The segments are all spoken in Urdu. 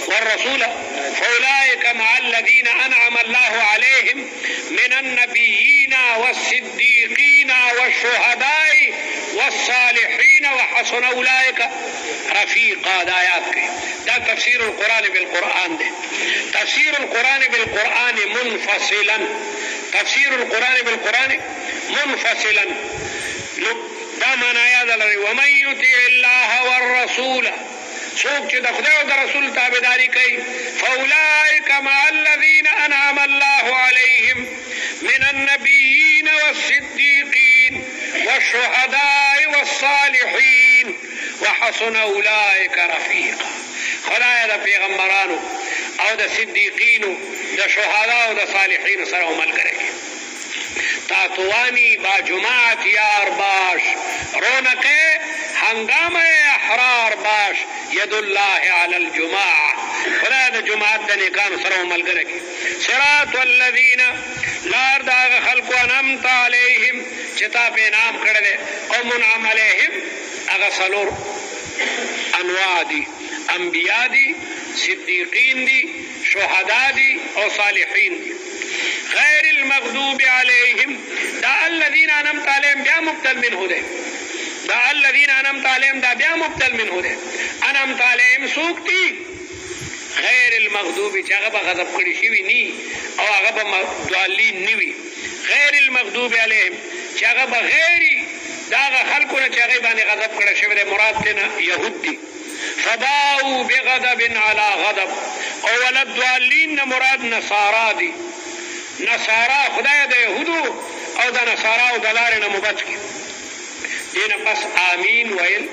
والرسول فأولئك مع الذين أنعم الله عليهم من النبيين والصديقين والشهداء والصالحين وحسن أولئك رفيقا آيات کے دا تفسیر القرآن بالقرآن دے تفسیر القرآن بالقرآن منفصلا تفسیر القرآن بالقرآن منفصلا دا معنی یاد لري ومن يطع الله والرسول سوک چې د خدای او د رسول تابعداري کوي فاولئک مع الذین انعم الله عليهم من النبيين والصديقين والشهداء والصالحين وحسن اولئک رفیقا خدای د پیغمبرانو او د صدیقینو د شهدا او د صالحین سره عمل کوي تاتوانی با جماعت یار باش رونق ہنگام احرار باش ید اللہ علی الجماع خدای د جماعت د نیکانو سره ملګری کی صراط الذین لار دا خلق انعمت علیهم چې تا په نام کړل او منعم علیهم هغه سلور انواع دي انبیاء دي صدیقین دي شهدا دي او صالحین دي غیر المغضوب علیهم دا الذین انعمت علیهم بیا مبدل منه ده دا الذین انعمت علیهم دا بیا مبدل منه ده انعمت علیهم سوکتی غیر المغضوب چې هغه به غضب کړي شوي ني او هغه به ضالین ني وي غیر المغضوب علیهم چې هغه به غیري دا هغه خلکو نه چې هغه باندې غضب کړی شوی دی مراد تېنه یهود دي فباؤوا بغضب على غضب او ولا الضالین نه مراد نصارا دي نصارا خدای د یهودو او د نصارا او د لارې نه مو بچ کړي دې نه پس آمین ویل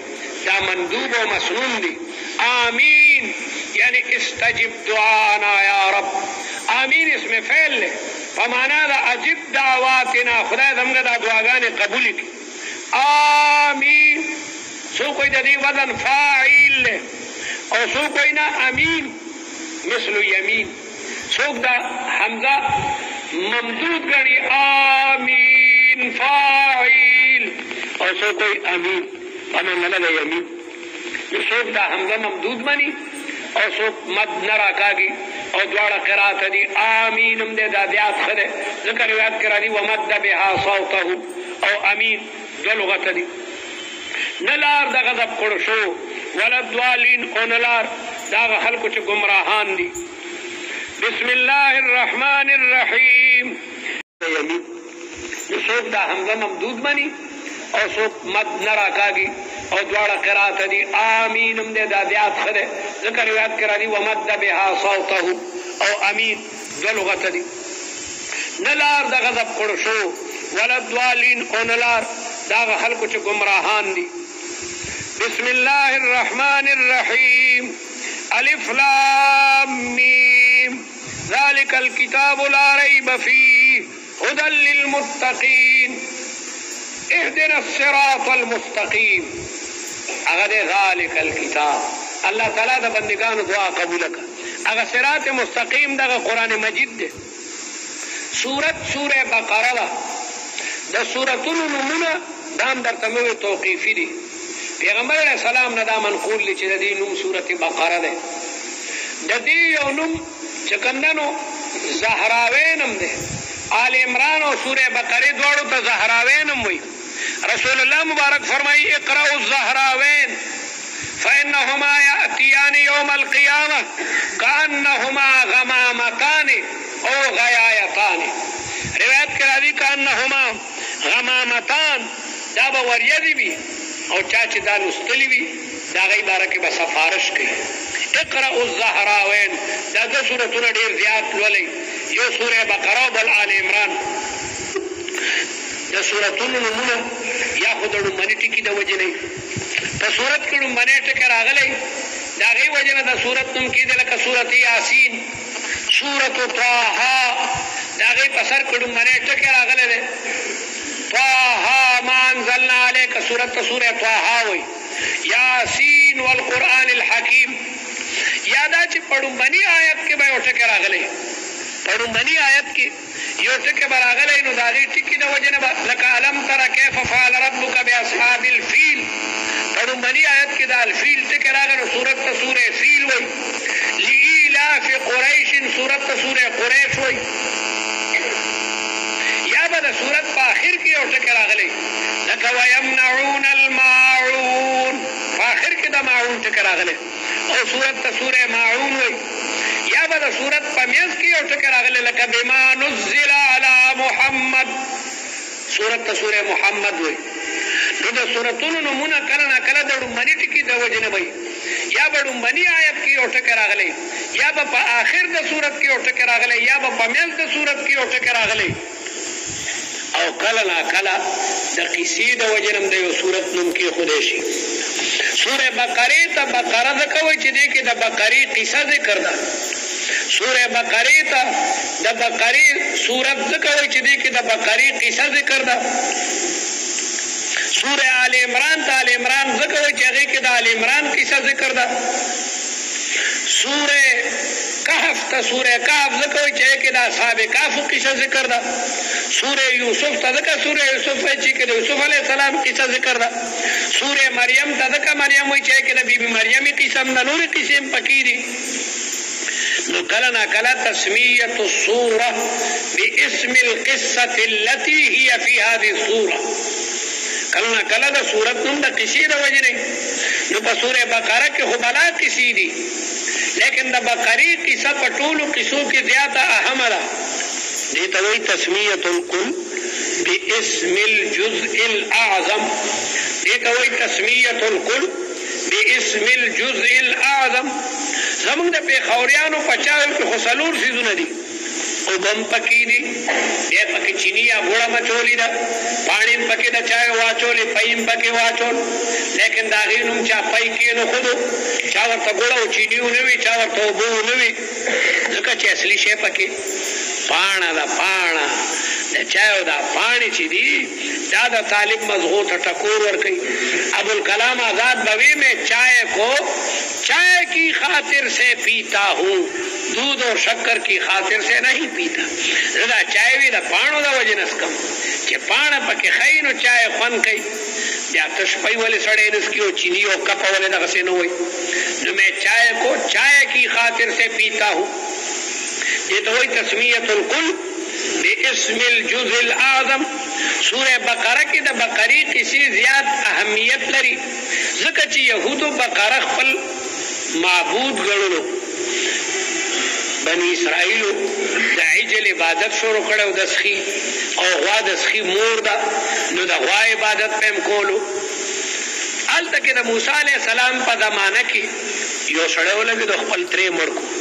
دا مندوب او مسنون دي آمین یعنی استجب دعانا یا رب آمین اسم فعل لے فمانا دا عجب دعواتنا خدا زمگا دا دعاگانے قبولی کی آمین سو کوئی دا دی وزن فاعیل لے اور سو کوئی نا امین مثل یمین سوک دا حمزہ ممدود گڑی آمین فاعیل اور سو کوئی امین فمانا لگا یمین سوک دا حمزہ ممدود منی او سوک مد نرا کاگی او دوارا قرآت دی آمین ام دے دا دیات خدے ذکر روایت کرا دی ومد بها صوته او امین دو لغت دی نلار دا غضب قرشو ولدوالین او نلار دا خلق چھ گمراہان دی بسم اللہ الرحمن الرحیم یمین سوک دا حمزہ ممدود منی او سوک مد نرا کاگی او دوارا قرآت دی آمین ام دے دا دیات خدے ذکر روایت کرا دی ومد بها صوته او امین دو لغت دی نلار دا غضب قرشو ولدوالین او نلار دا خلق چھ گمراہان دی بسم اللہ الرحمن الرحیم الف لام میم ذالک الكتاب لا ریب فیہ هدى للمتقین اهدنا الصراط المستقیم اگر ذالک الکتاب اللہ تعالیٰ دا بندگان دعا قبول کا اگر صراط مستقیم دا قرآن مجید دے سورہ بقرہ دا سورتون نمونہ دام در تموی توقیفی دی پیغمبر علیہ السلام ندا منقول لی چی دا دی نم سورت بقرہ دے دا دی یو نم چکندنو زہراوینم دے آل عمران و سورہ بقرہ دوڑو تا زہراوینم ہوئی رسول اللہ مبارک فرمائی اقرأوا الزہراوین فإنهما يأتيان يوم القيامة كأنهما غمامتان أو غيايتان روایت کرا دی كأنهما غمامتان دا بوریدی بھی او چاچی دا نستلی بھی دا غی بارکی با سفارش کی اقرأوا الزہراوین دا دو سورتون دیر زیاد لولی یو سورہ بقرہ بل آل عمران دا سورتون نمونہ یا خود منی ٹکی دا وجہ نہیں تا سورت کڑو منی ٹکر آگلے دا غی وجہ دا سورت نم کی دلکا سورت یاسین سورت طاہا دا غی پسر کڑو منی ٹکر آگلے دے طاہا ما انزلنا علیک سورت سورہ طاہا ہوئی یاسین والقرآن الحکیم یادا چی پڑو منی آیت کے بے ٹکر آگلے پڑو منی آیت کی یو ٹکے براغلے انو داغی ٹکی دا وجنب لکا علم ترا کیف فعل ربک بی اصحاب الفیل پڑو منی آیت کی دا الفیل ٹکے راغلو سورت تا سورہ فیل وی لئیلاف قریش سورت تا سورہ قریش وی یا با سورت پا آخر کی یو ٹکے راغلے لکا ویمنعون الماعون پا آخر کی دا معون ٹکے راغلے او سورت تا سورہ معون وی یا با سورت پمیز کی او ٹکر آگلے لکا بما نزل علی محمد سورت تا سورہ محمد ہوئی نو دا سورتون نمونہ کرنا کلا دا ڈنبانی ٹکی دا وجن بھئی یا با ڈنبانی آیت کی او ٹکر آگلے یا با پا آخر دا سورت کی او ٹکر آگلے یا با پمیز دا سورت کی او ٹکر آگلے او کلا نا کلا دا قیسی دا وجنم دا یو سورت نم کی خودشی سورہ بقری تا بقرہ دکوئی چی دیکھ دا بقری قصہ ذکر دا سورہ بقری تا دا بقری سورت دکوئی چی دیکھ دا بقری قصہ ذکر دا سورہ آل عمران تا آل عمران دکوئی چی دیکھ دا آل عمران قصہ ذکر دا سورہ کہف تا سورہ کہف ذکر چاہے کہ دا صحاب کہف قصہ ذکر دا سورہ یوسف تا ذکر سورہ یوسف چاہے کہ یوسف علیہ السلام قصہ ذکر دا سورہ مریم تا ذکر مریم چاہے کہ بی بی مریم قصہ دا نور قصہ پکی دی نو کلنا کلا تسمیت السورہ باسم القصة التي هي في هذه السورة کلنا کلا دا سورت نم دا قصی دا وجنے نو پا سورہ بقرہ کے خبلا قصی دی لیکن دا بقری قصہ پٹولو قصوں کی زیادہ اہم دا دیتا وہی تسمیت الکل باسم الجزء الاعظم دیتا وہی تسمیت الکل باسم الجزء الاعظم زمان دا پیخوریانو پچاوی پی خسلور سیزو ندی او بم پکی دی بے پکی چینیا گوڑا مچولی دا پانیم پکی دا چائے واچولی پیم پکی واچول لیکن داغینم چا پای کینو خودو چاور تا گوڑا و چینیو نوی چاور تا بو نوی ذکا چا اصلی شے پکی پانا دا پانا دا چائے دا پانی چی دی دادا طالب مضغوط ٹکور ورکی ابوالکلام آزاد بوی میں چائے کو چائے کی خاطر سے پیتا ہوں دودھ اور شکر کی خاطر سے نہیں پیتا رضا چائے بھی دا پانو دا وجنس کم چے پانا پاکی خینو چائے خون کئی یا تشپئی والے سڑے نسکی و چینی و کپا والے دا غسے نوئی نو میں چائے کو چائے کی خاطر سے پیتا ہوں یہ تو ہوئی تسمیت الکل باسم الجزء الاعظم سورہ بقرہ کی دا بقری کسی زیاد اہمیت لری ذکر چی یہود و بقرہ خپل معبود گڑلو بنی اسرائیلو دا عجل عبادت شروع کرو دسخی او غوا دسخی مور دا نو دا غوا عبادت پیم کولو آل تک دا موسیٰ علیہ السلام پا زمانہ کی یو سڑے ہو لگے دو خپل ترے مرکو